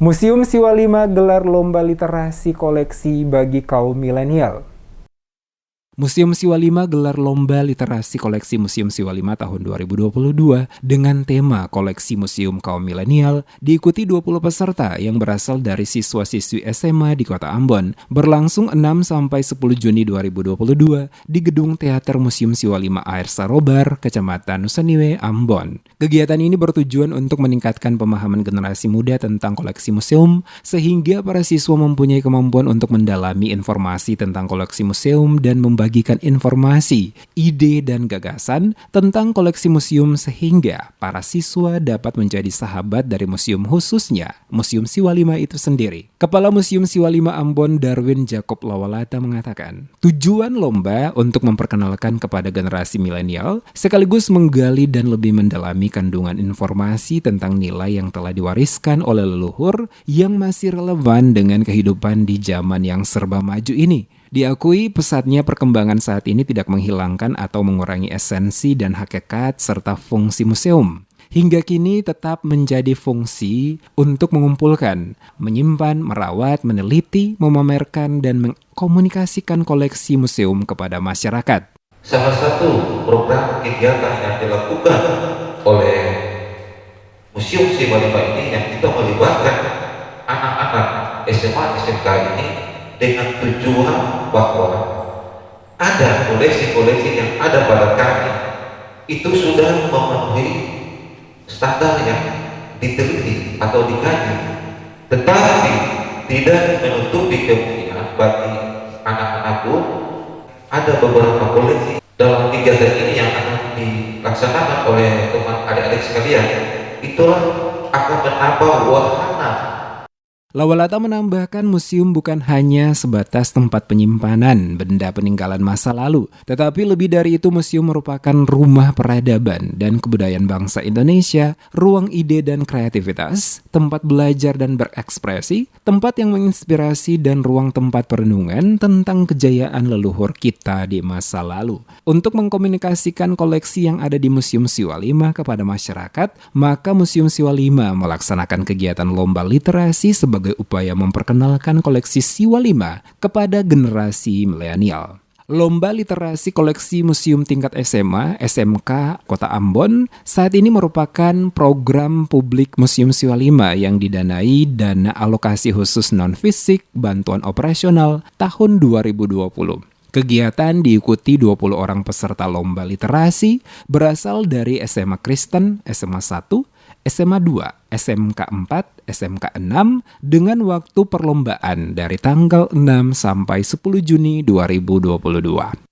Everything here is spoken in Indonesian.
Museum Siwa 5 gelar lomba literasi koleksi bagi kaum milenial. Museum Siwa 5 gelar lomba literasi koleksi Museum Siwa 5 tahun 2022 dengan tema koleksi museum kaum milenial diikuti 20 peserta yang berasal dari siswa-siswi SMA di Kota Ambon, berlangsung 6-10 Juni 2022 di Gedung Teater Museum Siwa 5 Air Sarobar, Kecamatan Nusaniwe, Ambon. Kegiatan ini bertujuan untuk meningkatkan pemahaman generasi muda tentang koleksi museum, sehingga para siswa mempunyai kemampuan untuk mendalami informasi tentang koleksi museum dan membagikan informasi, ide, dan gagasan tentang koleksi museum sehingga para siswa dapat menjadi sahabat dari museum, khususnya Museum Siwa 5 itu sendiri. Kepala Museum Siwa 5 Ambon, Darwin Jacob Lawalata, mengatakan, tujuan lomba untuk memperkenalkan kepada generasi milenial sekaligus menggali dan lebih mendalami kandungan informasi tentang nilai yang telah diwariskan oleh leluhur yang masih relevan dengan kehidupan di zaman yang serba maju ini. Diakui pesatnya perkembangan saat ini tidak menghilangkan atau mengurangi esensi dan hakikat serta fungsi museum. Hingga kini tetap menjadi fungsi untuk mengumpulkan, menyimpan, merawat, meneliti, memamerkan, dan mengkomunikasikan koleksi museum kepada masyarakat. Salah satu program kegiatan yang dilakukan oleh Museum Siwa 5 ini yang kita melibatkan anak-anak SMA SMK ini dengan tujuan bahwa ada koleksi-koleksi yang ada pada kami itu sudah memenuhi standar yang diteliti atau dikaji, tetapi tidak menutupi kemungkinan bagi anak-anak pun ada beberapa koleksi dalam kegiatan ini yang akan dilaksanakan oleh teman adik-adik sekalian, itulah akan menambah wahana. Lawalata menambahkan museum bukan hanya sebatas tempat penyimpanan benda peninggalan masa lalu, tetapi lebih dari itu museum merupakan rumah peradaban dan kebudayaan bangsa Indonesia, ruang ide dan kreativitas, tempat belajar dan berekspresi, tempat yang menginspirasi dan ruang tempat perenungan tentang kejayaan leluhur kita di masa lalu. Untuk mengkomunikasikan koleksi yang ada di Museum Siwa 5 kepada masyarakat, maka Museum Siwa 5 melaksanakan kegiatan lomba literasi sebagai upaya memperkenalkan koleksi Siwa 5 kepada generasi milenial. Lomba literasi koleksi museum tingkat SMA, SMK, Kota Ambon saat ini merupakan program publik Museum Siwa 5 yang didanai dana alokasi khusus non-fisik bantuan operasional tahun 2020. Kegiatan diikuti 20 orang peserta lomba literasi berasal dari SMA Kristen, SMA 1, SMA 2, SMK 4, SMK 6 dengan waktu perlombaan dari tanggal 6 sampai 10 Juni 2022.